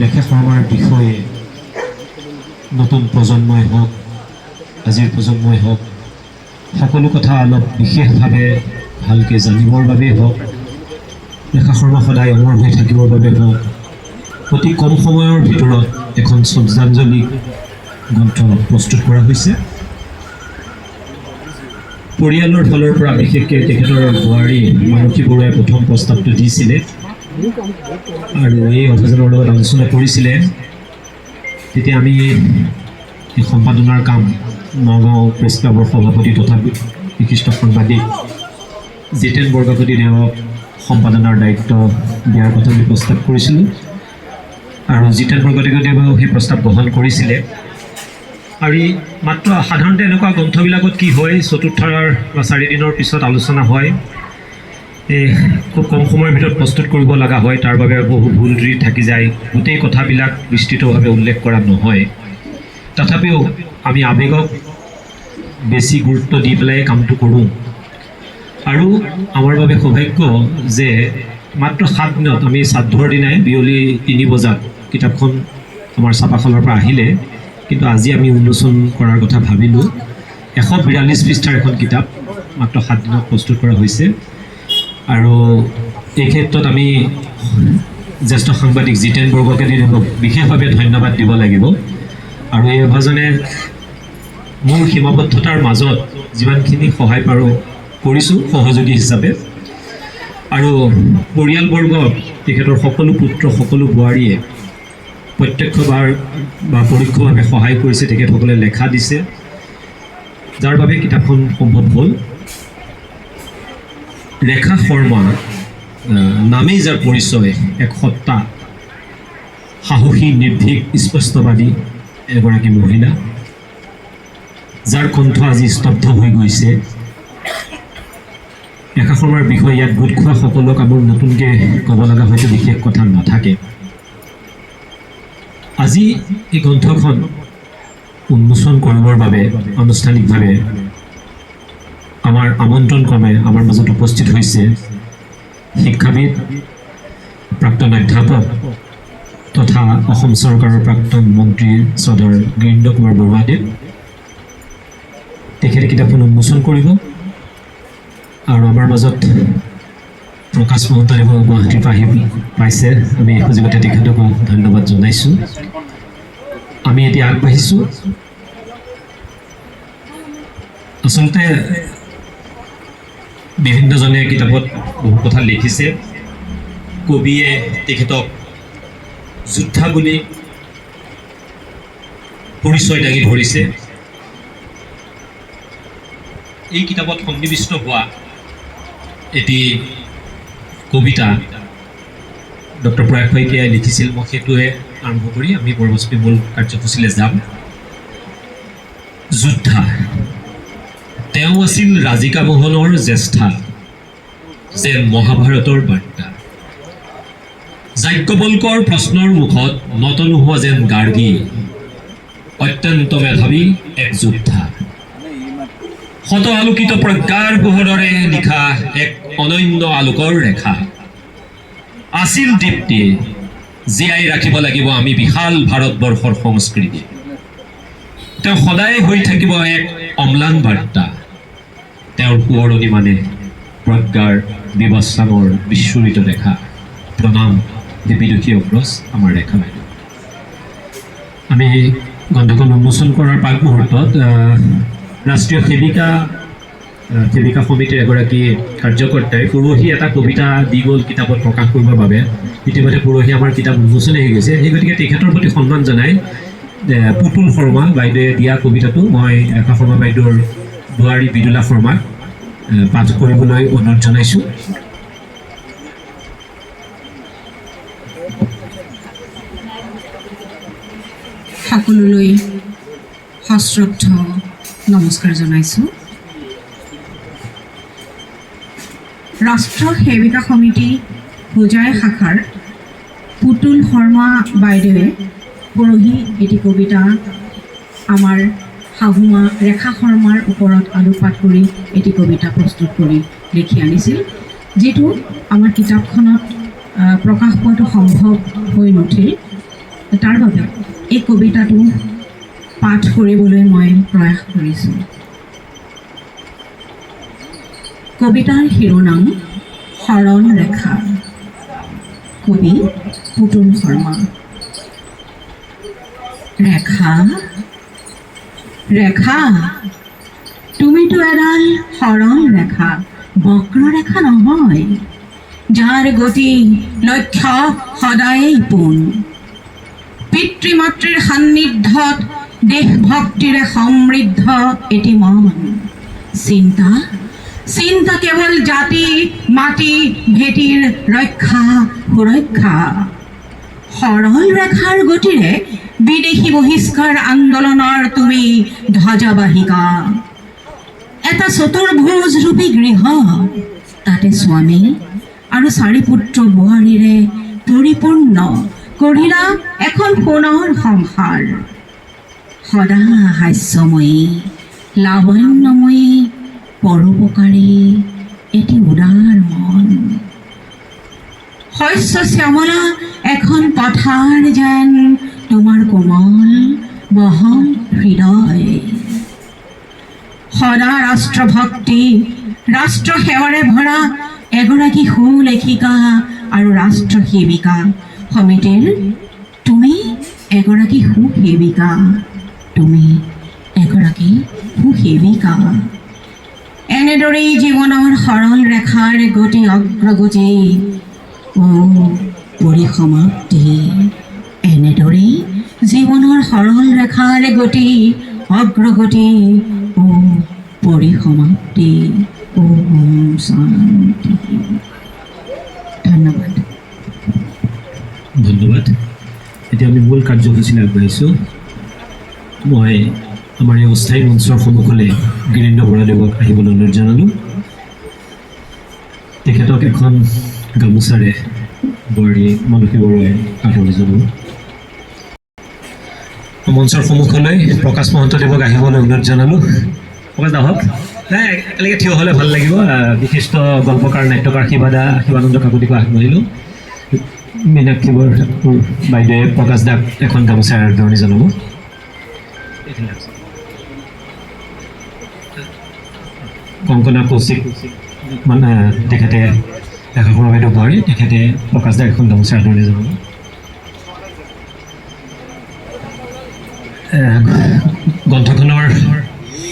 লেখা শৰ্মাৰ বিষয়ে নতুন প্ৰজন্মই হওক আজিৰ প্ৰজন্মই হওক সকলো কথা অলপ বিশেষভাৱে ভালকৈ জানিবৰ বাবেই হওক লেখা শৰ্মা সদায় অমৰ হৈ থাকিবৰ বাবে হওক অতি কম সময়ৰ ভিতৰত এখন শ্ৰদ্ধাঞ্জলি গ্ৰন্থ প্ৰস্তুত কৰা হৈছে। পৰিয়ালৰ ফালৰ পৰা বিশেষকৈ তেখেতৰ বোৱাৰী মানসী বৰুৱাই প্ৰথম প্ৰস্তাৱটো দিছিলে আৰু এই অভিযানৰ লগত আলোচনা কৰিছিলে। তেতিয়া আমি এই সম্পাদনাৰ কাম নগাঁও প্ৰেছ ক্লাবৰ সভাপতি তথা বিশিষ্ট সাংবাদিক জিতেন বৰকাকতি দেৱক সম্পাদনাৰ দায়িত্ব দিয়াৰ কথা আমি প্ৰস্তাৱ কৰিছিলোঁ আৰু জিতেন বৰকাকতি দেৱেও সেই প্ৰস্তাৱ গ্ৰহণ কৰিছিলে। আৰু মাত্ৰ সাধাৰণতে এনেকুৱা গ্ৰন্থবিলাকত কি হয়, চতুৰ্থৰ বা 4 দিনৰ পিছত আলোচনা হয়, খুব কম সময়ৰ ভিতৰত প্ৰস্তুত কৰিব লগা হয়, তাৰ বাবে বহু ভুল ত্ৰুটি থাকি যায়, গোটেই কথাবিলাক বিস্তৃতভাৱে উল্লেখ কৰা নহয়। তথাপিও আমি আৱেগক বেছি গুৰুত্ব দি পেলাই কামটো কৰোঁ আৰু আমাৰ বাবে সৌভাগ্য যে মাত্ৰ 7 দিনত আমি শ্ৰাদ্ধৰ দিনাই বিয়লি 3 বজাত কিতাপখন আমাৰ ছাপাশালৰ পৰা আহিলে, কিন্তু আজি আমি উন্মোচন কৰাৰ কথা ভাবিলোঁ। 142 পৃষ্ঠাৰ এখন কিতাপ মাত্ৰ 7 দিনত প্ৰস্তুত কৰা হৈছে আৰু এই ক্ষেত্ৰত আমি জ্যেষ্ঠ সাংবাদিক জিতেন বৰকাকতি দেৱক বিশেষভাৱে ধন্যবাদ দিব লাগিব। আৰু এই অভিযানে মোৰ সীমাবদ্ধতাৰ মাজত যিমানখিনি সহায় পাৰোঁ কৰিছোঁ সহযোগী হিচাপে। আৰু পৰিয়ালবৰ্গ তেখেতৰ সকলো পুত্ৰ সকলো বোৱাৰীয়ে প্ৰত্যক্ষভাৱে বা পৰোক্ষভাৱে সহায় কৰিছে, তেখেতসকলে লেখা দিছে, যাৰ বাবে কিতাপখন সম্ভৱ হ'ল। ৰেখা শৰ্মা নামেই যাৰ পৰিচয়, এক সত্তা, সাহসী, নিৰ্ভীক, স্পষ্টবাদী এগৰাকী মহিলা, যাৰ কণ্ঠ আজি স্তব্ধ হৈ গৈছে। ৰেখা শৰ্মাৰ বিষয়ে ইয়াত গোট খোৱা সকলক আমাৰ নতুনকৈ ক'ব লগা হয়তো বিশেষ কথা নাথাকে। আজি এই গ্ৰন্থখন উন্মোচন কৰিবৰ বাবে আনুষ্ঠানিকভাৱে আমাৰ আমন্ত্ৰণ ক্ৰমে আমাৰ মাজত উপস্থিত হৈছে শিক্ষাবিদ, প্ৰাক্তন অধ্যাপক তথা অসম চৰকাৰৰ প্ৰাক্তন মন্ত্ৰী শ্ৰদ্ধেয় গিৰীন্দ্ৰ কুমাৰ বৰুৱাদেৱ। তেখেতে কিতাপখন উন্মোচন কৰিব আৰু আমাৰ মাজত প্ৰকাশ মহন্তদেৱ গুৱাহাটীৰ পৰা আহি পাইছে। আমি এই সুযোগতে তেখেতকো ধন্যবাদ জনাইছোঁ। আমি এতিয়া আগবাঢ়িছোঁ। আচলতে বিভিন্নজনে কিতাপত বহু কথা লিখিছে। কবিয়ে তেখেতক যোদ্ধা বুলি পৰিচয় দাঙি ধৰিছে। এই কিতাপত সন্নিৱিষ্ট হোৱা এটি কবিতা ডক্টৰ প্ৰয়াস শইকীয়াই লিখিছিল। মই সেইটোৱে আৰম্ভ কৰি আমি পৰৱৰ্তী মূল কাৰ্যসূচীলৈ যাম। যোদ্ধা। তেওঁ আছিল ৰাজিকা মোহনৰ জ্যেষ্ঠা, যেন মহাভাৰতৰ বাৰ্তা। যাজ্ঞবল্কৰ প্ৰশ্নৰ মুখত নত নোহোৱা যেন গাৰ্গী, অত্যন্ত মেধাৱী এক যোদ্ধা। শত আলোকিত প্ৰজ্ঞাৰ পোহৰেৰে লিখা এক অনন্য আলোকৰ ৰেখা। আছিল দীপ্তি, জীয়াই ৰাখিব লাগিব আমি বিশাল ভাৰতবৰ্ষৰ সংস্কৃতি। তেওঁ সদায় হৈ থাকিব এক অম্লান বাৰ্তা। তেওঁৰ সোঁৱৰণি মানে প্ৰজ্ঞাৰ বিবস্বানৰ বিস্ফোৰিত ৰেখা। প্ৰণাম হে বিদুষী অগ্ৰজ আমাৰ ৰেখা বাইদেউ। আমি গ্ৰন্থখন উন্মোচন কৰাৰ পাক মুহূৰ্তত ৰাষ্ট্ৰীয় সেৱিকা সমিতিৰ এগৰাকী কাৰ্যকৰ্তাই পৰহি এটা কবিতা দি গ'ল কিতাপত প্ৰকাশ কৰিবৰ বাবে। ইতিমধ্যে পৰহি আমাৰ কিতাপ উন্মোচন হৈ গৈছে। সেই গতিকে তেখেতৰ প্ৰতি সন্মান জনাই পুতুল শৰ্মা বাইদেৱে দিয়া কবিতাটো মই ৰেখা শৰ্মা বাইদেউৰ বোৱাৰী বিদুলা শৰ্মাক পাঠ কৰিবলৈ অনুৰোধ জনাইছোঁ। সকলোলৈ সশ্ৰদ্ধ নমস্কাৰ জনাইছোঁ। ৰাষ্ট্ৰীয় সেৱিকা সমিতি হোজাই শাখাৰ পুতুল শৰ্মা বাইদেৱে পৰহি এটি কবিতা আমাৰ শাহুমা ৰেখা শৰ্মাৰ ওপৰত আলোকপাত কৰি এটি কবিতা প্ৰস্তুত কৰি লিখি আনিছিল, যিটো আমাৰ কিতাপখনত প্ৰকাশ পোৱাটো সম্ভৱ হৈ নুঠিল। তাৰ বাবে এই কবিতাটো পাঠ কৰিবলৈ মই প্ৰয়াস কৰিছোঁ। কবিতাৰ শিৰোনাম সৰল ৰেখা। কবি পুতুল শৰ্মা। ৰেখা ৰেখা তুমিতো এডাল সৰল ৰেখা, বক্ৰৰেখা নহয়, যাৰ গতি লক্ষ্য সদায়েই পোন। পিতৃ মাতৃৰ সান্নিধ্যত দেশভক্তিৰে সমৃদ্ধ এটি মন। চিন্তা চিন্তা কেৱল জাতি মাটি ভেটিৰ ৰক্ষা সুৰক্ষা। সৰল ৰেখাৰ গতিৰে বিদেশী বহিষ্কাৰ আন্দোলনৰ তুমি ধ্বজাবাহিকা। এটা চতুৰ্ভুজ ৰূপী গৃহ, তাতে স্বামী আৰু 4 পুত্ৰ বোৱাৰীৰে পৰিপূৰ্ণ কৰিলা এখন সোণৰ সংসাৰ। সদা হাস্যময়ী লাৱণ্যময়ী পৰোপকাৰী এটি উদাৰ মন। শস্য শ্যামলা এখন পথাৰ যেন তোমাৰ কোমল বহল হৃদয়। সদা ৰাষ্ট্ৰভক্তি ৰাষ্ট্ৰ সেৱাৰে ভৰা এগৰাকী সুলেখিকা আৰু ৰাষ্ট্ৰ সেৱিকা সমিতিৰ তুমি এগৰাকী সুসেৱিকা। তুমি এগৰাকী সুসেৱিকা। এনেদৰেই জীৱনৰ সৰল ৰেখাৰ গতি অগ্ৰগতি ও পৰিসমাপ্তি। এনেদৰেই জীৱনৰ সৰল ৰেখাৰ গতি অগ্ৰগতি ও পৰিসমাপ্তি। ওম শান্তি। ধন্যবাদ। ধন্যবাদ। এতিয়া আমি মূল কাৰ্যসূচীলৈ আগবাঢ়িছোঁ। মই আমাৰ এই অস্থায়ী মঞ্চৰ সন্মুখলৈ গিৰীন্দ্ৰ বৰাদেৱক আহিবলৈ অনুৰোধ জনালোঁ। তেখেতক এখন গামোচাৰে বোৱাৰী মানসী বৰুৱাই আদৰণি জনাব। মঞ্চৰ সন্মুখলৈ প্ৰকাশ মহন্তদেৱক আহিবলৈ অনুৰোধ জনালোঁ। প্ৰকাশ আহক। নাই, একেলগে থিয় হ'লে ভাল লাগিব। বিশিষ্ট গল্পকাৰ নাট্যকাৰ শিৱানন্দ কাকতিকো আগবাঢ়িলোঁ। মীনাক্ষী বাইদেৱে প্ৰকাশ দাক এখন গামোচাৰে আদৰণি জনাব। কংকনা কৌশিক মানে তেখেতে লেখকৰ বাইদেউ বোৱাৰী, তেখেতে প্ৰকাশ দাক এখন গামোচাৰে আদৰণি জনাব। গ্ৰন্থখনৰ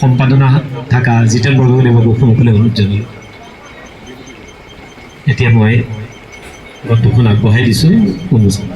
সম্পাদনা থকা জিতেন বৰগোহাঞিদেৱক সন্মুখলৈ অনুৰোধ জনালোঁ। এতিয়া মই গ্ৰন্থখন আগবঢ়াই দিছোঁ। উন্মোচন।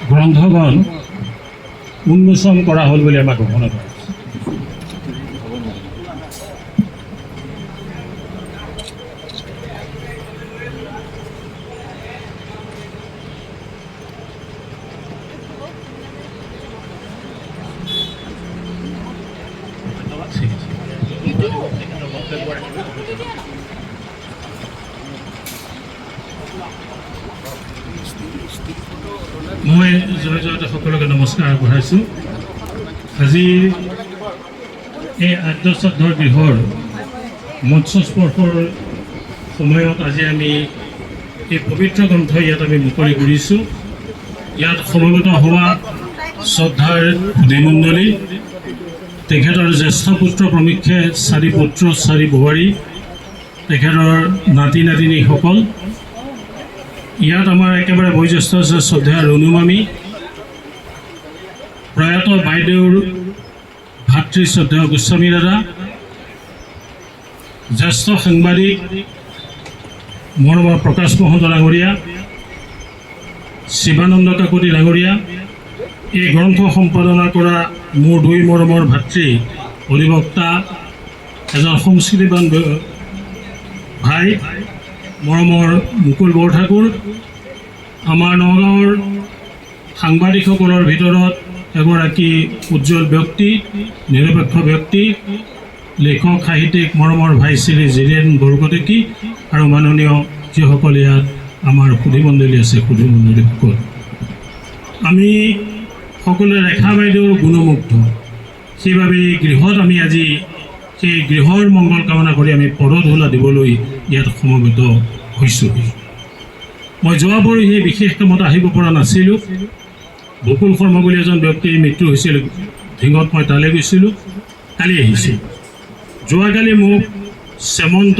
গ্ৰন্থখন উন্মোচন কৰা হ'ল বুলি আমাক ঘোষণা কৰে। মই জয়জয়তে সকলোকে নমস্কাৰ আগবঢ়াইছোঁ। আজি এই আদ্যশ্ৰদ্ধৰ গৃহৰ মঞ্চ স্পৰ্শৰ সময়ত আজি আমি এই পবিত্ৰ গ্ৰন্থ ইয়াত আমি মুকলি কৰিছোঁ। ইয়াত সমবেত হোৱা শ্ৰদ্ধাৰ সুধীমণ্ডলী, তেখেতৰ জ্যেষ্ঠ পুত্ৰ প্ৰমুখ্যে 4 পুত্ৰ 4 বোৱাৰী, তেখেতৰ নাতি নাতিনীসকল, ইয়াত আমাৰ একেবাৰে বয়োজ্যেষ্ঠ আছে শ্ৰদ্ধা ৰুণুমামী, প্ৰয়াত বাইদেউৰ ভাতৃ শ্ৰদ্ধা গোস্বামী দাদা, জ্যেষ্ঠ সাংবাদিক মৰমৰ প্ৰকাশ মহন্ত ডাঙৰীয়া, শিৱানন্দ কাকতি ডাঙৰীয়া, এই গ্ৰন্থ সম্পাদনা কৰা মোৰ দুই মৰমৰ ভাতৃ অধিবক্তা এজন সংস্কৃতিবান ভাই মৰমৰ মুকুল বৰঠাকুৰ, আমাৰ নগাঁৱৰ সাংবাদিকসকলৰ ভিতৰত এগৰাকী উজ্জ্বল ব্যক্তি, নিৰপেক্ষ ব্যক্তি, লেখক সাহিত্যিক মৰমৰ ভাই শ্ৰী জিৰেণ বৰকটকী আৰু মাননীয় যিসকল ইয়াত আমাৰ সুধীমণ্ডলী আছে, সুধীমণ্ডলীসকল, আমি সকলোৱে ৰেখা বাইদেউৰ গুণমুগ্ধ। সেইবাবে গৃহত আমি আজি সেই গৃহৰ মংগল কামনা কৰি আমি পদধূলা দিবলৈ ইয়াত সমবেত হৈছোঁ। মই যোৱা পৰহি সেই বিশেষ কামত আহিব পৰা নাছিলোঁ। বকুল শৰ্মা বুলি এজন ব্যক্তিৰ মৃত্যু হৈছিল ধিঙত, মই তালৈ গৈছিলোঁ, কালি আহিছোঁ। যোৱাকালি মোক শ্যামন্ত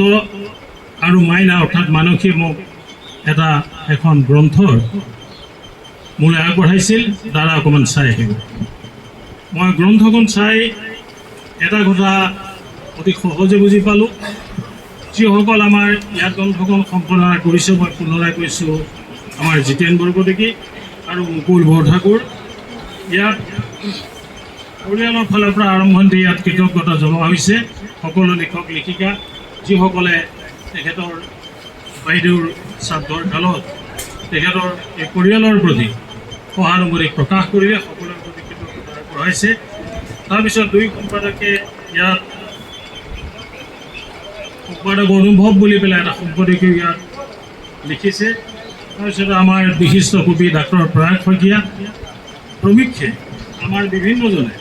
আৰু মাইনা অৰ্থাৎ মানসী মোক এখন গ্ৰন্থৰ মোলৈ আগবঢ়াইছিল, দ্বাৰা অকণমান চাই আহিব। মই গ্ৰন্থখন চাই এটা কথা অতি সহজে বুজি পালোঁ। যিসকল আমাৰ ইয়াত গ্ৰন্থখন সম্পাদনা কৰিছে, মই পুনৰাই কৈছোঁ, আমাৰ জিতেন বৰকটকী আৰু মুকুল বৰঠাকুৰ। ইয়াত পৰিয়ালৰ ফালৰ পৰা আৰম্ভণিতে ইয়াত কৃতজ্ঞতা জনোৱা হৈছে সকলো লিখক লেখিকা, যিসকলে তেখেতৰ বাইদেউৰ শ্ৰাদ্ধৰ কালত তেখেতৰ এই পৰিয়ালৰ প্ৰতি সহানুভূতি প্ৰকাশ কৰিলে, সকলোৰে প্ৰতি কৃতজ্ঞতা আগবঢ়াইছে। তাৰপিছত দুই সম্পাদকে ইয়াত সম্পাদক অনুভৱ বুলি পেলাই এটা সম্পাদকে ইয়াত লিখিছে। তাৰপিছত আমাৰ বিশিষ্ট কবি ডাক্তৰ প্ৰয়াগ শইকীয়া প্ৰমুখ্যে আমাৰ বিভিন্নজনে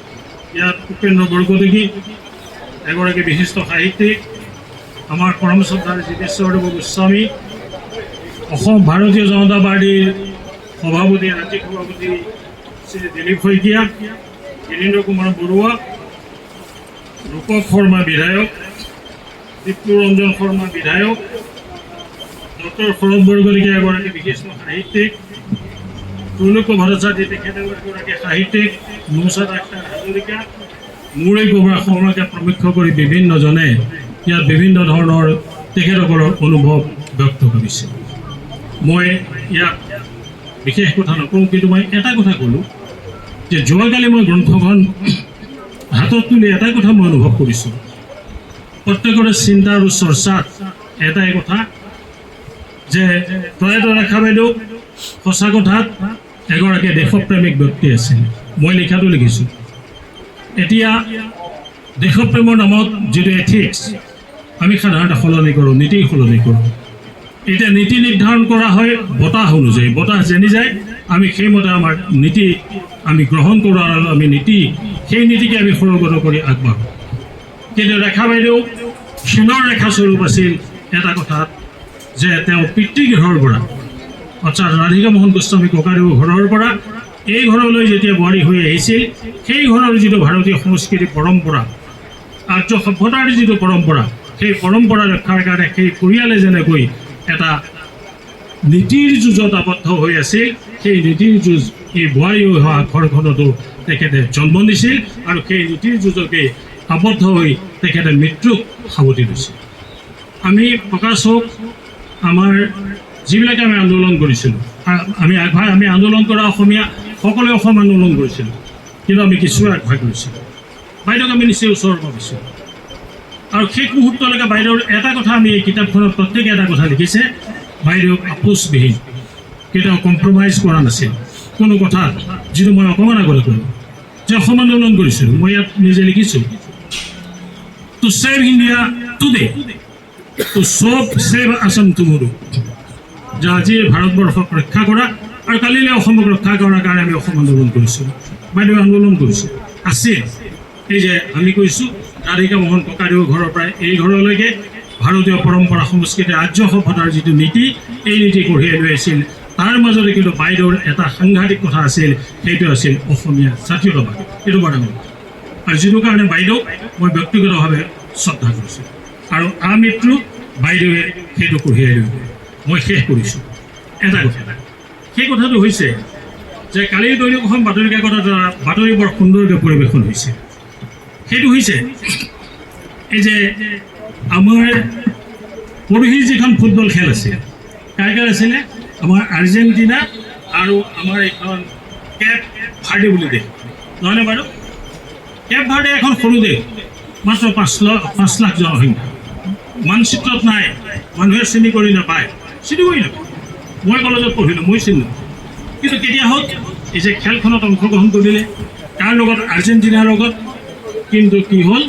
ইয়াত উপেন্দ্ৰ বৰকটকী এগৰাকী বিশিষ্ট সাহিত্যিক, আমাৰ পৰম শ্ৰদ্ধাৰ জিতেশ্বৰদেৱ গোস্বামী, অসম ভাৰতীয় জনতা পাৰ্টীৰ সভাপতি, ৰাজ্যিক সভাপতি শ্ৰী দিলীপ শইকীয়া, গিৰীন্দ্ৰ কুমাৰ বৰুৱা, ৰূপক শৰ্মা বিধায়ক, দীপ্তু ৰঞ্জন শৰ্মা বিধায়ক, ডক্টৰ শৰৎ বৰকটকী এগৰাকী বিশিষ্ট সাহিত্যিক, ত্ৰৈলোক্য ভট্টাচাৰ্য তেখেতে এগৰাকী সাহিত্যিক, নৌচাদ আখতাৰ হাজৰিকা, মুৰলী কুমাৰ শৰ্মাকে প্ৰমুখ্য কৰি বিভিন্নজনে ইয়াত বিভিন্ন ধৰণৰ তেখেতসকলৰ অনুভৱ ব্যক্ত কৰিছে। মই ইয়াত বিশেষ কথা নকওঁ, কিন্তু মই এটা কথা ক'লোঁ যে যোৱাকালি মই গ্ৰন্থখন হাতত তুলি এটা কথা মই অনুভৱ কৰিছোঁ, প্ৰত্যেকৰে চিন্তা আৰু চৰ্চাত এটাই কথা যে প্ৰয়াত ৰেখা বাইদেউ সঁচা কথাত এগৰাকী দেশপ্ৰেমিক ব্যক্তি আছিল। মই লিখাটো লিখিছোঁ। এতিয়া দেশপ্ৰেমৰ নামত যিটো এথিক্স আমি সাধাৰণতে সলনি কৰোঁ, নীতি সলনি কৰোঁ। এতিয়া নীতি নিৰ্ধাৰণ কৰা হয় বতাহ অনুযায়ী, বতাহ যেনি যায় আমি সেইমতে আমাৰ নীতি আমি গ্ৰহণ কৰোঁ আৰু আমি সেই নীতিকে আমি সৰগত কৰি আগবাঢ়োঁ। কিন্তু ৰেখা বাইদেউ শিলৰ ৰেখা স্বৰূপ আছিল এটা কথাত যে তেওঁ পিতৃগৃহৰ পৰা অৰ্থাৎ ৰাধিকা মোহন গোস্বামী ককাদেউৰ ঘৰৰ পৰা এই ঘৰলৈ যেতিয়া বোৱাৰী হৈ আহিছিল, সেই ঘৰৰ যিটো ভাৰতীয় সংস্কৃতি পৰম্পৰা, আৰ্য সভ্যতাৰ যিটো পৰম্পৰা, সেই পৰম্পৰা ৰক্ষাৰ কাৰণে সেই পৰিয়ালে যেনেকৈ এটা নীতিৰ যুঁজত আবদ্ধ হৈ আছিল, সেই নীতিৰ যুঁজ এই বোৱাৰী হৈ অহা ঘৰখনতো তেখেতে জন্ম দিছিল আৰু সেই নীতিৰ যুঁজকে আবদ্ধ হৈ তেখেতে মৃত্যুক সাৱটি লৈছিল। আমি প্ৰকাশ হওক আমাৰ যিবিলাকে আমি আন্দোলন কৰিছিলোঁ, আমি আন্দোলন কৰা অসমীয়া সকলোৱে অসম আন্দোলন কৰিছিলোঁ, কিন্তু আমি কিছুৱে আগভাগ লৈছিলোঁ। বাইদেউক আমি নিশ্চয় ওচৰৰ পৰা পাইছোঁ আৰু শেষ মুহূৰ্তলৈকে বাইদেউৰ এটা কথা আমি এই কিতাপখনত প্ৰত্যেকে এটা কথা লিখিছে, বাইদেউক আপোচবিহীন কেতিয়াও কম্প্ৰমাইজ কৰা নাছিল কোনো কথাত। যিটো মই অকণমান আগতে ক'লোঁ যে অসম আন্দোলন কৰিছিলোঁ, মই ইয়াত নিজে লিখিছোঁ, to save India today, to save Assam tomorrow, যে আজি ভাৰতবৰ্ষক ৰক্ষা কৰা আৰু কালিলৈ অসমক ৰক্ষা কৰাৰ কাৰণে আমি অসম আন্দোলন কৰিছিলোঁ। বাইদেউ আন্দোলন কৰিছোঁ আছিল। এই যে আমি কৈছোঁ ৰাধিকা মোহন ককাদেউৰ ঘৰৰ পৰাই এই ঘৰলৈকে ভাৰতীয় পৰম্পৰা সংস্কৃতি আৰ্য সভ্যতাৰ যিটো নীতি, এই নীতি কঢ়িয়াই লৈ আছিল। তাৰ মাজতে কিন্তু বাইদেউৰ এটা সাংঘাতিক কথা আছিল, সেইটো আছিল অসমীয়া জাতীয়তাবাদ। এইটো বৰ ডাঙৰ আৰু যিটো কাৰণে বাইদেউক মই ব্যক্তিগতভাৱে শ্ৰদ্ধা কৰিছোঁ আৰু আমৃত্যু বাইদেৱে সেইটো কঢ়িয়াই লৈ গ'ল। মই শেষ কৰিছোঁ এটা কথা, সেই কথাটো হৈছে যে কালিৰ দৈনিক অসম বাতৰি কাকতত এটা বাতৰি বৰ সুন্দৰকৈ পৰিৱেশন হৈছে। সেইটো হৈছে এই যে আমাৰ পৰহি যিখন ফুটবল খেল আছিল, কাৰ কাৰ আছিলে, আমাৰ আৰ্জেণ্টিনা আৰু আমাৰ এইখন কেপ ভাৰ্ডে বুলি দেশ নহয়নে বাৰু? কেপ ভাৰ্ডে এখন সৰু দেশ, মাত্ৰ 5 লাখ জনসংখ্যা, মানচিত্ৰত নাই, মানুহে চিনি কৰি নাপায়, চিনি কৰি নাপায়। মই কলেজত পঢ়িলোঁ, মই চিনি নাপাওঁ। কিন্তু কেতিয়া হ'ল এই যে খেলখনত অংশগ্ৰহণ কৰিলে তাৰ লগত আৰ্জেণ্টিনাৰ লগত, কিন্তু কি হ'ল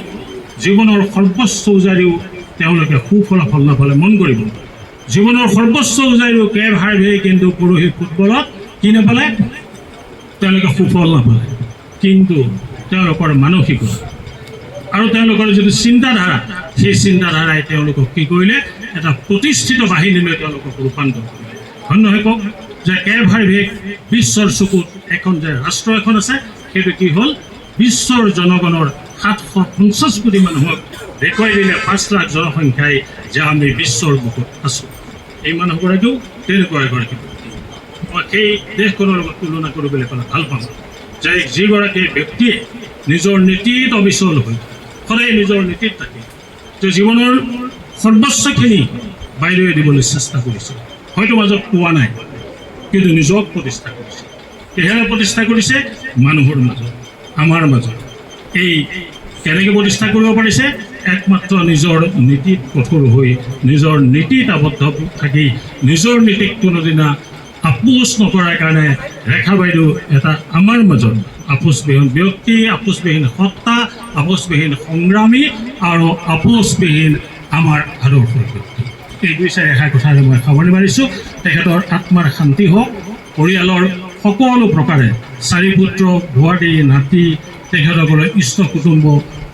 জীৱনৰ সৰ্বোচ্চ উজাৰিও তেওঁলোকে সুফলাফল নাপালে। মন কৰিব, জীৱনৰ সৰ্বোচ্চ উজাৰিও কেপ ভাৰ্ডে কিন্তু পৰহি ফুটবলত কি নাপালে, তেওঁলোকে সুফল নাপালে। কিন্তু তেওঁলোকৰ মানসিকতা আৰু তেওঁলোকৰ যিটো চিন্তাধাৰা, সেই চিন্তাধাৰাই তেওঁলোকক কি কৰিলে, এটা প্ৰতিষ্ঠিত বাহিনীলৈ তেওঁলোকক ৰূপান্তৰ কৰিলে। হয় নহয় কওক? যে কেপ ভাৰ্ডে বিশ্বৰ চকুত এখন যে ৰাষ্ট্ৰ এখন আছে, সেইটো কি হ'ল, বিশ্বৰ জনগণৰ 750 কোটি মানুহক দেখুৱাই দিলে 5 লাখ জনসংখ্যাই যে আমি বিশ্বৰ বুকুত আছোঁ। এই মানুহগৰাকীও তেনেকুৱা এগৰাকী ব্যক্তি। মই সেই দেশখনৰ লগত তুলনা কৰিবলৈ পালে ভাল পাওঁ যে যিগৰাকী ব্যক্তিয়ে নিজৰ নীতিত অবিচল হৈ সদায় নিজৰ নীতিত থাকে, যে জীৱনৰ সৰ্বোচ্চখিনি বাইদেৱে দিবলৈ চেষ্টা কৰিছে, হয়তো মাজত পোৱা নাই, কিন্তু নিজক প্ৰতিষ্ঠা কৰিছে। কিহেৰে প্ৰতিষ্ঠা কৰিছে? মানুহৰ মাজত, আমাৰ মাজত। এই কেনেকৈ প্ৰতিষ্ঠা কৰিব পাৰিছে? একমাত্ৰ নিজৰ নীতিত কঠোৰ হৈ, নিজৰ নীতিত আবদ্ধ থাকি, নিজৰ নীতিক কোনোদিনা আপোচ নকৰাৰ কাৰণে ৰেখা বাইদেউ এটা আমাৰ মাজত আপোচবিহীন ব্যক্তি, আপোচবিহীন সত্তা, আপোচবিহীন সংগ্ৰামী আৰু আপোচবিহীন আমাৰ আদৰ্শৰ ব্যক্তি। এই 2-4 এষাৰ কথাৰে মই সামৰণি মাৰিছোঁ। তেখেতৰ আত্মাৰ শান্তি হওক, পৰিয়ালৰ সকলো প্ৰকাৰে 4 পুত্ৰ, বোৱাৰী, নাতি, তেখেতসকলৰ ইষ্ট কুটুম্ব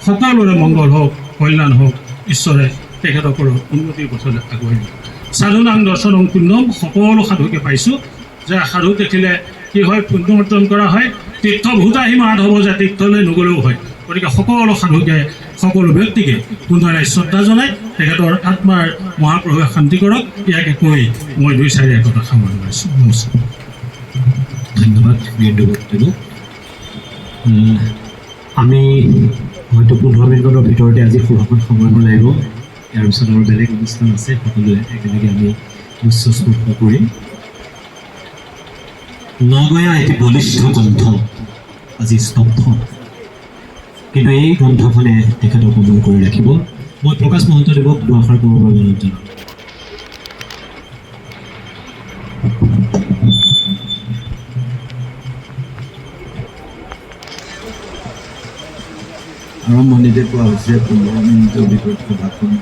সকলোৰে মংগল হওক, কল্যাণ হওক, ঈশ্বৰে তেখেতসকলৰ উন্নতিৰ পথলৈ আগুৱাই নিয়ক। সাধুনাং দৰ্শনং পুণ্যম, সকলো সাধুকে পাইছোঁ যে সাধু দেখিলে কি হয়, পুণ্য অৰ্জন কৰা হয়। তীৰ্থভূতাহি মাধৱ, যে তীৰ্থলৈ নগ'লেও হয়। গতিকে সকলো সাধুকে, সকলো ব্যক্তিকে পুনৰাই শ্ৰদ্ধা জনাই তেখেতৰ আত্মাৰ মহাপ্ৰভুৱে শান্তি কৰক, ইয়াকে কৈ মই 2-4 কথা সামৰণি মাৰিছোঁ। নমস্কাৰ। ধন্যবাদ বক্তব্য। আমি হয়তো 15 মিনিটৰ ভিতৰতে আজি সভাখন সামৰিব লাগিব। ইয়াৰ পিছত আৰু বেলেগ অনুষ্ঠান আছে, সকলোৱে একেলগে আমি উচ্চ স্পৰ্শ কৰিম। নগঞা এটি বলিষ্ঠ গ্ৰন্থ আজি স্তব্ধ, কিন্তু এই গ্ৰন্থখনে তেখেতক কোমল কৰি ৰাখিব। মই প্ৰকাশ মহন্তদেৱক দুআষাৰ ক'বৰ বাবে অনুৰোধ জনাম। আৰম্ভণিতে কোৱা হৈছে 15 মিনিটৰ ভিতৰত সভাখন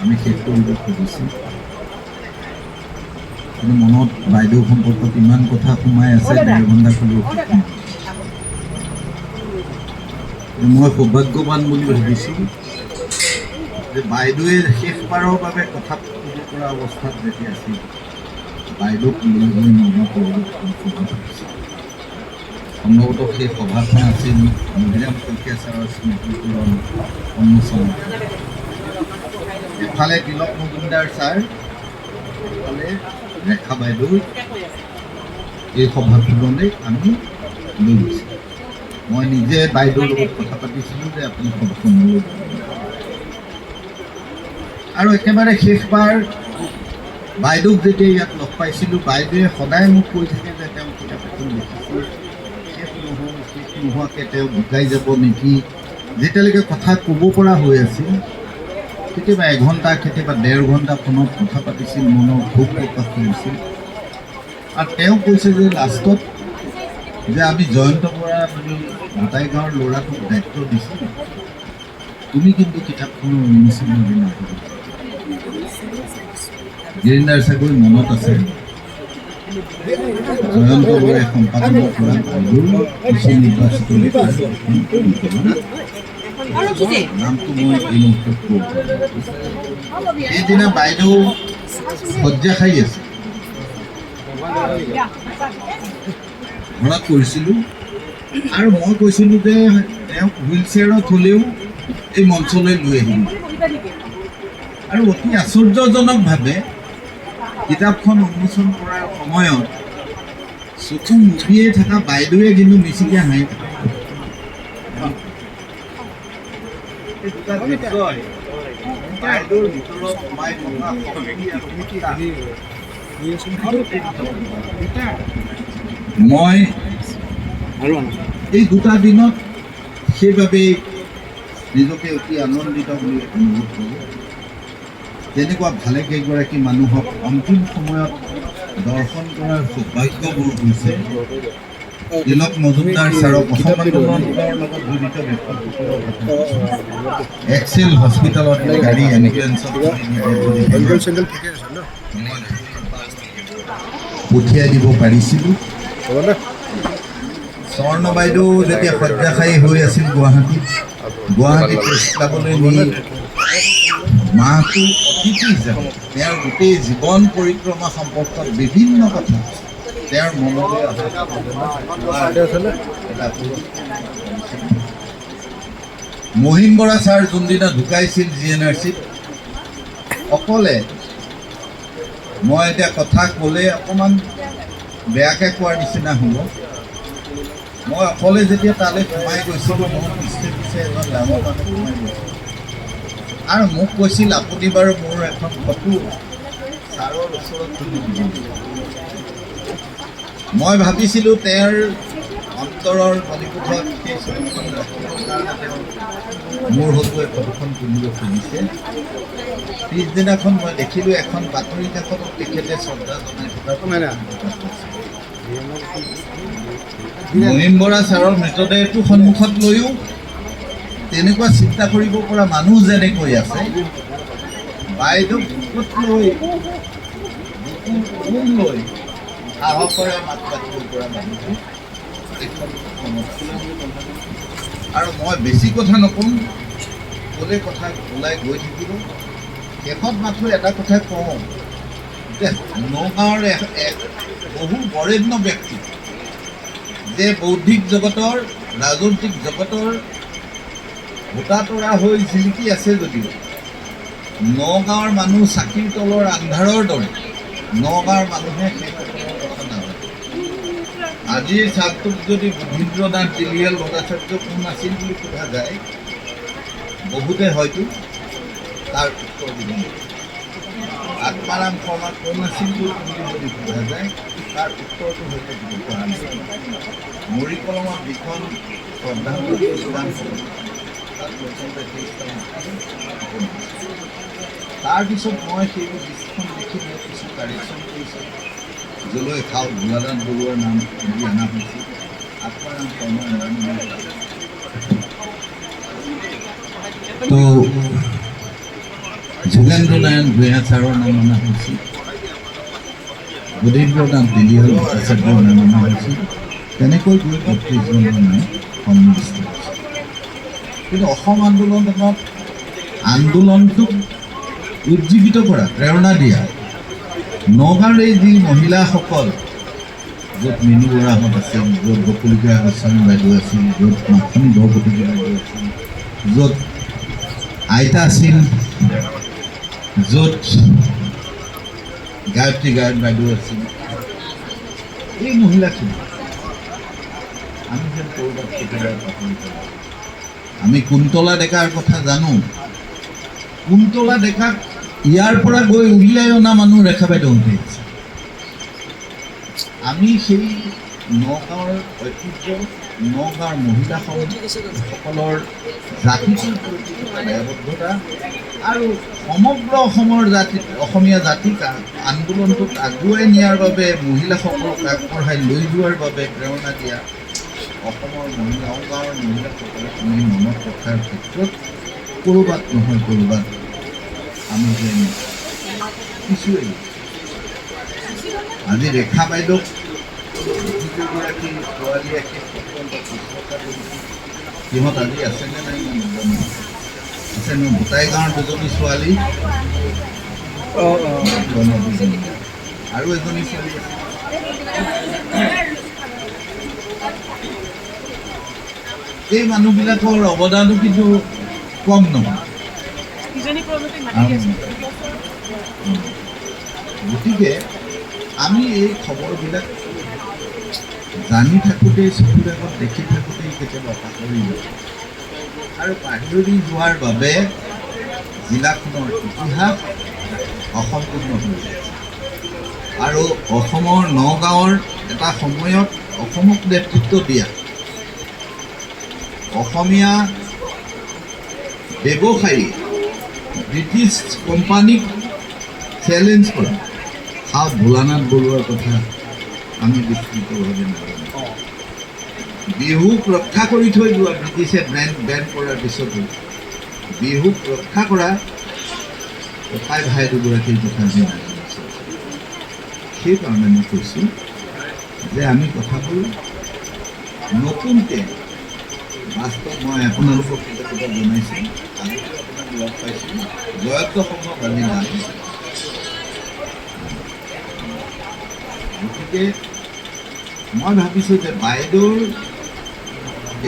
আমি শেষ কৰিব খুজিছোঁ, কিন্তু মনত বাইদেউ সম্পৰ্কত ইমান কথা সোমাই আছে, 1.5 ঘণ্টা ক'লেও মই সৌভাগ্যৱান বুলি ভাবিছোঁ যে বাইদেৱে শেষবাৰৰ বাবে কথা ক'ব পৰা অৱস্থাত যেতিয়া আছিল, বাইদেউক লৈ গৈ মনৰ পৰিৱৰ্তন সভা পাতিছিল। সম্ভৱতঃ সেই সভাখন আছিল মহিৰাম শইকীয়া ছাৰৰ স্মৃতিপূৰণ উন্মোচন। এফালে তিলক মজুমদাৰ ছাৰ, এফালে ৰেখা বাইদেউ এই সভাখনলৈ আমি লৈ গৈছিলোঁ। মই নিজে বাইদেউৰ লগত কথা পাতিছিলোঁ যে আপুনি সভাখনলৈ আৰু একেবাৰে শেষবাৰ বাইদেউক যেতিয়া ইয়াত লগ পাইছিলোঁ, বাইদেৱে সদায় মোক কৈ থাকে যে তেওঁ কিতাপ এখন লিখিছিল, শেষ নোহোৱাকৈ তেওঁ বুজাই যাব নেকি। যেতিয়ালৈকে কথা ক'ব পৰা হৈ আছিল, কেতিয়াবা 1 ঘণ্টা, কেতিয়াবা 1.5 ঘণ্টা ফোনত কথা পাতিছিল, মনৰ ক্ষোভ প্ৰকাশ কৰিছিল। আৰু তেওঁ কৈছে যে লাষ্টত যে আমি জয়ন্ত বৰা বুলি গোটাই গাঁৱৰ ল'ৰাটোক দায়িত্ব দিছোঁ, তুমি কিন্তু কিতাপখনৰ উন্মোচনৰ দিনা গিৰিন্দাৰ চাগৈ মনত আছে, জয়ন্ত বৰাই সম্পাদন কৰা বাইদেউৰ কিছু নিৰ্বাচিত নামটো মই এই মুহূৰ্তত ক'ব পাৰোঁ। সেইদিনা বাইদেউ শয্যা খাই আছে, ঘৰত কৰিছিলোঁ, আৰু মই কৈছিলোঁ যে তেওঁক হুইল চেয়াৰত হ'লেও এই মঞ্চলৈ লৈ আহিব। আৰু অতি আশ্চৰ্যজনকভাৱে কিতাপখন উন্মোচন কৰাৰ সময়ত চকু মুদিয়ে থকা বাইদেৱে কিন্তু মিচিকে হাঁহি থাকে। বাইদেউৰ ভিতৰত সোমাই থকা মই এই দুটা দিনত সেইবাবেই নিজকে অতি আনন্দিত বুলি অনুভৱ কৰোঁ। তেনেকুৱা ভালেকেইগৰাকী মানুহক অন্তিম সময়ত দৰ্শন কৰাৰ সৌভাগ্যবোৰ হৈছে তিলক মজুমদাৰ ছাৰক অসম আন্দোলনৰ লগত জড়িত ব্যক্তিসকলৰ এক্সেল হস্পিটেলত গাড়ী এম্বুলেঞ্চত পঠিয়াই দিব পাৰিছিলোঁ। স্বৰ্ণ বাইদেউ যেতিয়া শয্যাশায়ী হৈ আছিল গুৱাহাটীত প্ৰেছক্লাবলৈ নি মাহটো অতিথি হিচাপে তেওঁৰ গোটেই জীৱন পৰিক্ৰমা সম্পৰ্কত বিভিন্ন কথা তেওঁৰ মনলৈ মহিম বৰা ছাৰ যোনদিনা ঢুকাইছিল GNRCত অকলে, মই এতিয়া কথা ক'লে অকণমান বেয়াকৈ কোৱাৰ নিচিনা হ'ব, মই অকলে যেতিয়া তালৈ সোমাই গৈছিলোঁ মোৰ পিছে পিছে এজন ডাঙৰ মানুহ সোমাই গৈছিল আৰু মোক কৈছিল আপুনি বাৰু মোৰ এখন ফটো ছাৰৰ ওচৰত তুলি দিব। মই ভাবিছিলোঁ তেওঁৰ অন্তৰৰ নদীপোখৰত সেই ছবিখন ৰাখিবৰ কাৰণে তেওঁ মোৰ হতুৱাই ফটোখন তুলিব খুজিছে। পিছদিনাখন মই দেখিলোঁ এখন বাতৰি কাকতত তেখেতে শ্ৰদ্ধা জনাই থকা। মহিম বৰা ছাৰৰ মৃতদেহটো সন্মুখত লৈও তেনেকুৱা চিন্তা কৰিব পৰা মানুহ যেনেকৈ আছে, বাইদেউ বুকুত লৈ লৈ সাহসেৰে মাত পাতিব পৰা মানুহ আৰু মই বেছি কথা নকওঁ, ক'লে কথা ওলাই গৈ থাকিব। শেষত মাথো এটা কথা কওঁ যে নগাঁৱৰ এক বহু বৰেণ্য ব্যক্তি যে বৌদ্ধিক জগতৰ ৰাজনৈতিক জগতৰ ভোটা তৰা হৈ জিলিকি আছে যদিও নগাঁৱৰ মানুহ চাকিৰ তলৰ আন্ধাৰৰ দৰে নগাঁৱৰ মানুহে সেইসকলৰ কথা নাজানে। আজিৰ ছাত্ৰক যদি বুধীন্দ্ৰনাথ তিলিয়াল ভট্টাচাৰ্য কোন আছিল বুলি সোধা যায়, বহুতে হয়তো তাৰ উত্তৰ দিব। আত্মাৰাম শৰ্মা কোন আছিল বুলি যদি সোধা যায়, তাৰ উত্তৰটো হয়তো দিব পৰা নাছিল। মৰি কলমত যিখন শ্ৰদ্ধাঞ্জলি প্ৰদান কৰে তাৰপিছত মই সেইবোৰ লিষ্টখন দেখি মই কিছু কাৰেকশ্যন কৰিছোঁ, যলৈ খাওঁ ভোলাদান বৰুৱাৰ নাম দি অনা হৈছিল, আত্মাৰাম শৰ্মাৰ নাম তো যোগেন্দ্ৰ নাৰায়ণ ভূঞা ছাৰৰ নাম অনা হৈছিল, বুধীন্দ্ৰনাথ তিলিয়াল ভট্টাচাৰ্যৰ নাম অনা হৈছিল। তেনেকৈ গৈ ৩২জনৰ নাম সন্নিৱিষ্ট হৈছিল। কিন্তু অসম আন্দোলনটোক উজ্জীৱিত কৰা, প্ৰেৰণা দিয়া নগাঁৱৰ এই যি মহিলাসকল, য'ত মিনু বৰাহঁত আছিল, য'ত বকুলিকা গোস্বামী বাইদেউ আছিল, য'ত মাথনি বৰপতি বাইদেউ আছিল, য'ত আইতা আছিল, য'ত গায়ত্ৰী গায়ক বাইদেউ আছিল, এই মহিলাখিনি আমি যেন ক'ৰবাত কেতিয়াবা পাহৰি যাওঁ। আমি কুন্তলা ডেকাৰ কথা জানো, কুন্তলা ডেকাক ইয়াৰ পৰা গৈ উলিয়াই অনা মানুহ ৰেখা বাইদেউহঁতে আছে। আমি সেই নগাঁৱৰ ঐতিহ্য, নগাঁৱৰ মহিলাসকলৰ জাতিটোৰ প্ৰতি দায়বদ্ধতা আৰু সমগ্ৰ অসমীয়া জাতিক আন্দোলনটোক আগুৱাই নিয়াৰ বাবে, মহিলাসকলক আগবঢ়াই লৈ যোৱাৰ বাবে প্ৰেৰণা দিয়া অসমৰ নগাঁৱৰ মহিলাসকলক আমি মনত ৰখাৰ ক্ষেত্ৰত ক'ৰবাত নহয় ক'ৰবাত আমি যেন কিছুৱেই। আজি ৰেখা বাইদেউক যিগৰাকী ছোৱালীয়ে সিহঁত আজি আছেনে নাই মই নাজানো, আছে ন ভোটাই গাঁৱৰ দুজনী ছোৱালী আৰু এজনী ছোৱালী আছে। এই মানুহবিলাকৰ অৱদানো কিন্তু কম নহয়। গতিকে আমি এই খবৰবিলাক জানি থাকোঁতেই, চকুৰ আগত দেখি থাকোঁতেই কেতিয়াবা পাহৰি যাওঁ আৰু পাহৰি যোৱাৰ বাবে জিলাখনৰ ইতিহাস অসম্পূৰ্ণ হৈ যায়। আৰু অসমৰ নগাঁৱৰ এটা সময়ত অসমক নেতৃত্ব দিয়া অসমীয়া ব্যৱসায়ী ব্ৰিটিছ কোম্পানীক চেলেঞ্জ কৰা খাও ভোলানাথ বৰুৱাৰ কথা আমি বিস্তৃতভাৱে নাজানো। বিহুক ৰক্ষা কৰি থৈ যোৱা ব্ৰিটিছে বেন কৰাৰ পিছতো বিহুক ৰক্ষা কৰা ককাই ভাই দুগৰাকীৰ কথা আমি নাজানো। সেইকাৰণে মই কৈছোঁ যে আমি কথাবোৰ নতুনকৈ বাস্তৱ মই আপোনালোকক কেতিয়াবা জনাইছোঁ, আগতে আপোনাক লগ পাইছোঁ জয়ন্ত সংঘক আমি নাম। গতিকে মই ভাবিছোঁ যে বাইদেউৰ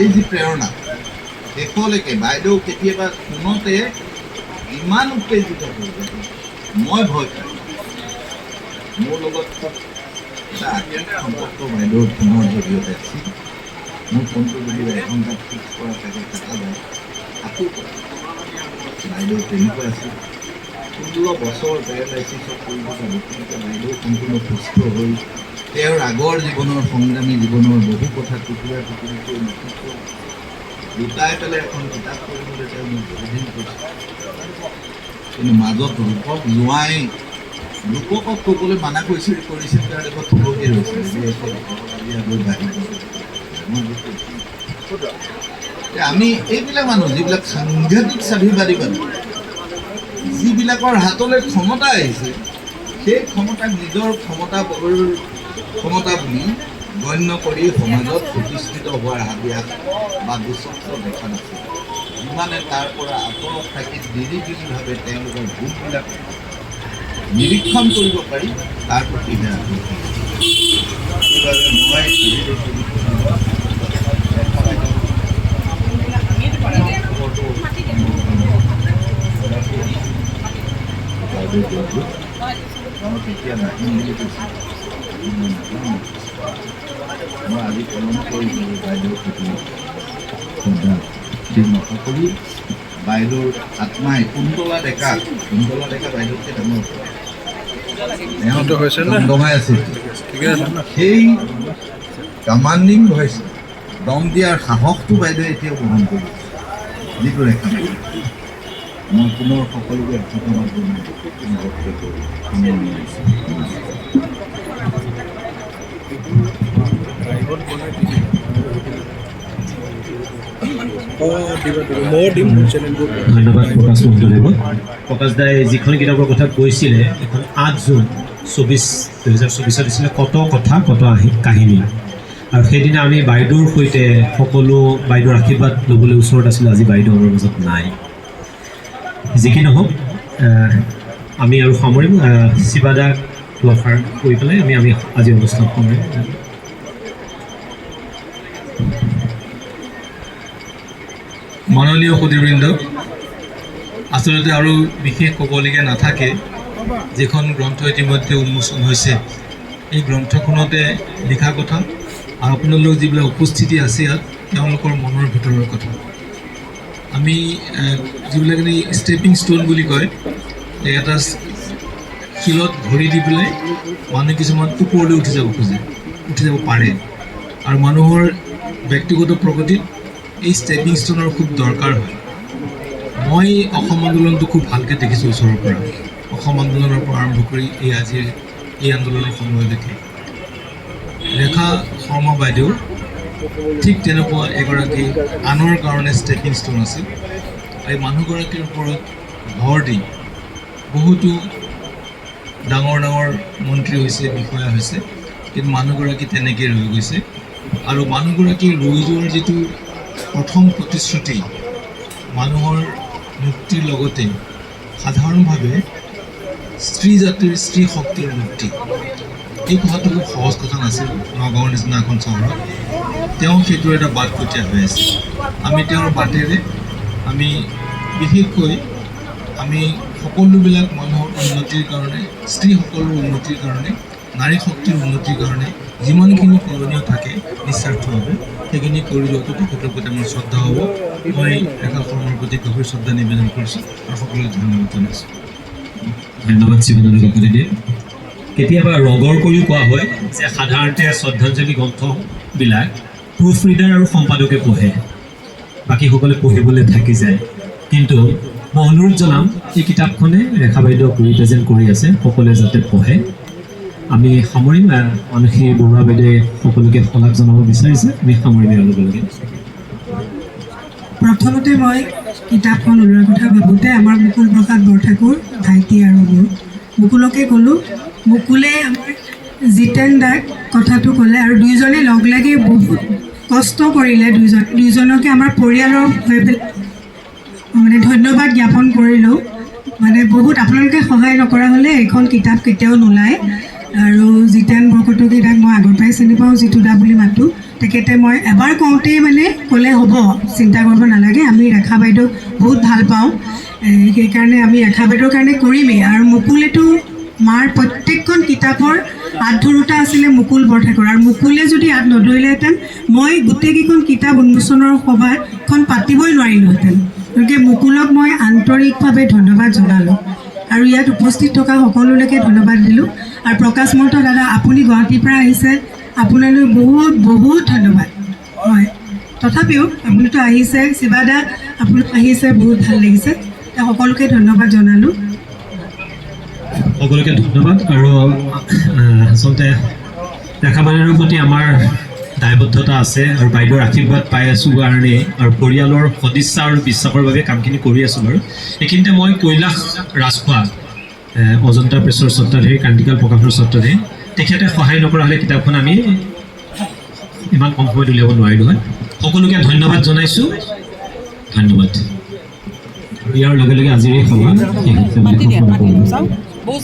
এই যি প্ৰেৰণা শেষলৈকে বাইদেউ কেতিয়াবা শুনোতে ইমান উত্তেজিত হৈ যায় মই ভয় খাওঁ। মোৰ লগত এটা আত্মীয় সম্পৰ্ক বাইদেউৰ ফোনৰ জৰিয়তে আছিল। মোৰ ফোনটো যদি এঘণ্টাত ফিক্স কৰা থাকে কটা যায় আকৌ বাইদেউ তেনেকুৱা আছিল। 16 বছৰ পেৰালাইচিছত কৰিব যাব, কিন্তু বাইদেউ সম্পূৰ্ণ সুস্থ হৈ তেওঁৰ আগৰ জীৱনৰ সংগ্ৰামী জীৱনৰ বহু কথা টুকুৰা টুকুৰিকৈ লিখিছোঁ, গোটাই পেলাই এখন কিতাপ কৰিবলৈ তেওঁ মোক বহুদিন কৈছে। কিন্তু মাজত ৰূপক যোৱাই লোকক ক'বলৈ মানা কৰিছিল তাৰ লগত থুলকি ৰৈছিল গৈ বাঢ়ি আমি এইবিলাক মানুহ যিবিলাক সাংঘাতিক স্বাভিবাদী মানুহ, যিবিলাকৰ হাতলৈ ক্ষমতা আহিছে সেই ক্ষমতাক নিজৰ ক্ষমতা বুলি গণ্য কৰি সমাজত প্ৰতিষ্ঠিত হোৱাৰ হাবিয়াস বা দুচক্ৰ দেখা নাছিল। যিমানে তাৰ পৰা আঁতৰত থাকি নিৰিবিলিভাৱে তেওঁলোকৰ ভুলবিলাক নিৰীক্ষণ কৰিব পাৰি তাৰ প্ৰতিহে সেইবাবে মই তেতিয়া নাহিম বুলি কৈছোঁ। মই আজি কলম কৰিছোঁ বাইদেউৰ প্ৰতি শ্ৰদ্ধা নকৰা কৰি বাইদেউৰ আত্মাই কুন্তলা ডেকা বাইদেউতকৈ ডাঙৰ দমাই আছিল। সেই কমাণ্ডিং ভইচ দম দিয়াৰ সাহসটো বাইদেৱে এতিয়াও গ্ৰহণ কৰিছে। যিটো ৰেখা মই পুনৰ সকলোকে ধন্যবাদ জনাই ধন্যবাদ প্ৰকাশ মহোদয়। প্ৰকাশ দাই যিখন কিতাপৰ কথা কৈছিলে এখন 8 জুন 2024 দিছিলে কত কথা কত কাহিনী, আৰু সেইদিনা আমি বাইদেউৰ সৈতে সকলো বাইদেউৰ আশীৰ্বাদ ল'বলৈ ওচৰত আছিলোঁ। আজি বাইদেউ আমাৰ মাজত নাই। যি কি নহওক আমি আৰু সামৰিম শিৱাদাক লফাৰ কৰি পেলাই আমি আজি অনুষ্ঠান সামৰিম। মাননীয় সুধীবৃন্দ, আচলতে আৰু বিশেষ ক'বলগীয়া নাথাকে। যিখন গ্ৰন্থ ইতিমধ্যে উন্মোচন হৈছে এই গ্ৰন্থখনতে লিখা কথা আৰু আপোনালোক যিবিলাক উপস্থিতি আছে ইয়াত তেওঁলোকৰ মনৰ ভিতৰৰ কথা। আমি যিবিলাক ষ্টেপিং ষ্টোন বুলি কয়, এটা শিলত ভৰি দি পেলাই মানুহ কিছুমান ওপৰলৈ উঠি যাব পাৰে, আৰু মানুহৰ ব্যক্তিগত প্ৰগতিত এই ষ্টেপিং ষ্টোনৰ খুব দৰকাৰ হয়। মই অসম আন্দোলনটো খুব ভালকৈ দেখিছোঁ ওচৰৰ পৰা, অসম আন্দোলনৰ পৰা আৰম্ভ কৰি আজিৰ এই আন্দোলনৰ সময়লৈকে। ৰেখা শৰ্মা বাইদেউ ঠিক তেনেকুৱা এগৰাকী আনৰ কাৰণে ষ্টেপিং ষ্টোন আছিল। এই মানুহগৰাকীৰ ওপৰত ভৰ দি বহুতো ডাঙৰ মন্ত্ৰী হৈছে, বিষয়া হৈছে, কিন্তু মানুহগৰাকী তেনেকৈ ৰৈ গৈছে। আৰু মানুহগৰাকী ৰৈ যোৱাৰ যিটো প্ৰথম প্ৰতিশ্ৰুতি মানুহৰ মুক্তিৰ লগতে সাধাৰণভাৱে স্ত্ৰী শক্তিৰ মুক্তি, এই কথাটো খুব সহজ কথা নাছিল। নগাঁৱৰ নিচিনা এখন চহৰত তেওঁ সেইটোৰ এটা বাট কটীয়া হৈ আছে। আমি তেওঁৰ বাটেৰে আমি বিশেষকৈ আমি সকলোবিলাক মানুহৰ উন্নতিৰ কাৰণে, স্ত্ৰীসকলৰ উন্নতিৰ কাৰণে, নাৰী শক্তিৰ উন্নতিৰ কাৰণে যিমানখিনি কৰণীয় থাকে নিস্বাৰ্থভাৱে সেইখিনি কৰি যোৱাটো তেখেতৰ প্ৰতি মোৰ শ্ৰদ্ধা হ'ব। মই ৰেখা শৰ্মাৰ প্ৰতি গভীৰ শ্ৰদ্ধা নিবেদন কৰিছোঁ আৰু সকলোকে ধন্যবাদ জনাইছোঁ। ধন্যবাদ শিৱানন্দ কাকতি দিয়ে। কেতিয়াবা ৰগৰ কৰিও কোৱা হয় যে সাধাৰণতে শ্ৰদ্ধাঞ্জলি গ্ৰন্থবিলাক প্ৰুফ ৰিডাৰ আৰু সম্পাদকে পঢ়ে, বাকীসকলে পঢ়িবলৈ থাকি যায়। কিন্তু মই অনুৰোধ জনাম এই কিতাপখনে ৰেখা বাইদেউক ৰিপ্ৰেজেণ্ট কৰি আছে, সকলোৱে যাতে পঢ়ে। আমি সামৰিম। মানসী বৰুৱা বাইদেৱে সকলোকে শলাগ জনাব বিচাৰিছে, আমি সামৰিম ইয়াৰ লগে লগে। প্ৰথমতে মই কিতাপখন ওলোৱাৰ কথা ভাবোঁতে আমাৰ মুকুল প্ৰসাদ বৰঠাকুৰ ভাইটি আৰু মোৰ মুকুলকে ক'লোঁ। মুকুলে আমাৰ জিতেন দাক কথাটো ক'লে আৰু দুয়োজনে লগ লাগি বহুত কষ্ট কৰিলে। দুয়োজনকে আমাৰ পৰিয়ালৰ হৈ পেলাই মানে ধন্যবাদ জ্ঞাপন কৰিলোঁ। মানে বহুত আপোনালোকে সহায় নকৰা হ'লে এইখন কিতাপ কেতিয়াও নোলায়। আৰু জিতেন বৰকটকীদাক মই আগৰ পৰাই চিনি পাওঁ, জিতু দা বুলি মাতোঁ। তেখেতে মই এবাৰ কওঁতেই মানে ক'লে হ'ব, চিন্তা কৰিব নালাগে, আমি ৰেখা বাইদেউক বহুত ভাল পাওঁ, সেইকাৰণে আমি ৰেখা বাইদেউৰ কাৰণে কৰিমেই। আৰু মুকুলেতো মাৰ প্ৰত্যেকখন কিতাপৰ হাত ধৰোঁতা আছিলে মুকুল বৰঠাকুৰ, আৰু মুকুলে যদি হাত নধৰিলেহেঁতেন মই গোটেইকেইখন কিতাপ উন্মোচনৰ সভাখন পাতিবই নোৱাৰিলোহেঁতেন। গতিকে মুকুলক মই আন্তৰিকভাৱে ধন্যবাদ জনালোঁ আৰু ইয়াত উপস্থিত থকা সকলোলৈকে ধন্যবাদ দিলোঁ। আৰু প্ৰকাশ মহন্ত দাদা, আপুনি গুৱাহাটীৰ পৰা আহিছে, আপোনালৈ বহুত বহুত ধন্যবাদ। হয়, তথাপিও আপুনিতো আহিছে, শিৱা দা আপুনি আহিছে, বহুত ভাল লাগিছে, সকলোকে ধন্যবাদ জনালোঁ। সকলোকে ধন্যবাদ। আৰু আচলতে ৰেখা বাইদেউৰ প্ৰতি আমাৰ দায়বদ্ধতা আছে আৰু বাইদেউৰ আশীৰ্বাদ পাই আছোঁ কাৰণে আৰু পৰিয়ালৰ সদিচ্ছা আৰু বিশ্বাসৰ বাবে কামখিনি কৰি আছোঁ বাৰু। এইখিনিতে মই কৈলাশ ৰাজখোৱা, অজন্তা প্ৰেছৰ স্বত্বাধিকাৰী, কান্তিকাল প্ৰকাশৰ স্বত্বাধিকাৰী, তেখেতে সহায় নকৰা হ'লে কিতাপখন আমি ইমান কম সময়ত উলিয়াব নোৱাৰিলোঁ হয়। সকলোকে ধন্যবাদ জনাইছোঁ, ধন্যবাদ। ইয়াৰ লগে লগে আজিৰ এই সভা শেষ হৈছে বুলি